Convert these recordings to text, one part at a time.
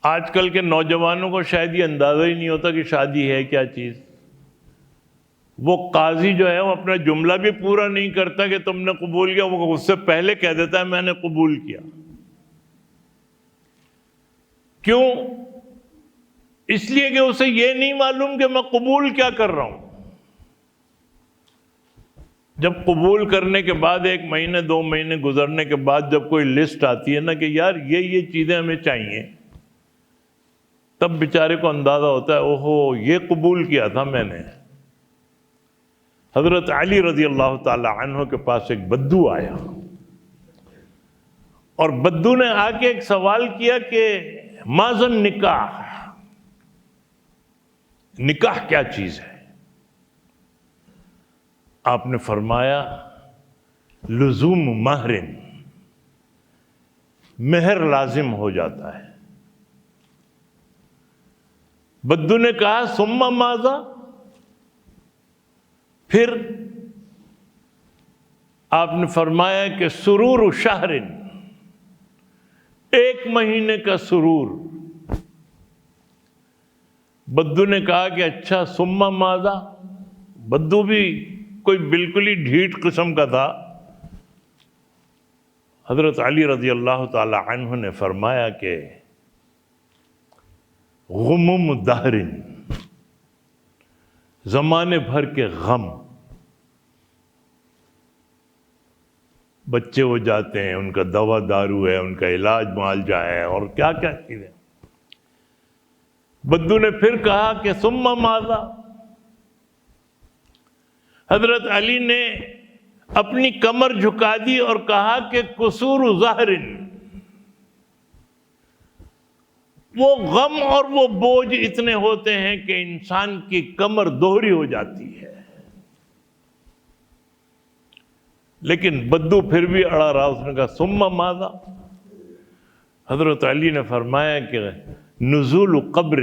آج کل کے نوجوانوں کو شاید یہ اندازہ ہی نہیں ہوتا کہ شادی ہے کیا چیز. وہ قاضی جو ہے وہ اپنا جملہ بھی پورا نہیں کرتا کہ تم نے قبول کیا، وہ اس سے پہلے کہہ دیتا ہے میں نے قبول کیا. کیوں؟ اس لیے کہ اسے یہ نہیں معلوم کہ میں قبول کیا کر رہا ہوں. جب قبول کرنے کے بعد 1 مہینے 2 مہینے گزرنے کے بعد جب کوئی لسٹ آتی ہے نا کہ یار یہ چیزیں ہمیں چاہیے، تب بیچارے کو اندازہ ہوتا ہے اوہو یہ قبول کیا تھا میں نے. حضرت علی رضی اللہ تعالی عنہ کے پاس ایک بدو آیا، اور بدو نے آ کے ایک سوال کیا کہ ماذا نکاح، نکاح کیا چیز ہے؟ آپ نے فرمایا لزوم مہر، مہر لازم ہو جاتا ہے. بدو نے کہا ثم ماذا، پھر آپ نے فرمایا کہ سرور شہر، 1 مہینے کا سرور. بدو نے کہا کہ اچھا ثم ماذا. بدو بھی کوئی بالکل ہی ڈھیٹ قسم کا تھا. حضرت علی رضی اللہ تعالی عنہ نے فرمایا کہ غموم دہر، زمانے بھر کے غم. بچے ہو جاتے ہیں، ان کا دوا دارو ہے، ان کا علاج معالجہ ہے، اور کیا کیا چیزیں. بدو نے پھر کہا کہ ثم ماذا. حضرت علی نے اپنی کمر جھکا دی اور کہا کہ قصور ظہر، وہ غم اور وہ بوجھ اتنے ہوتے ہیں کہ انسان کی کمر دوہری ہو جاتی ہے. لیکن بدو پھر بھی اڑا رہا، اس نے کہا ثم ماذا. حضرت علی نے فرمایا کہ نزول قبر،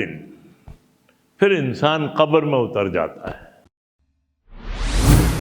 پھر انسان قبر میں اتر جاتا ہے.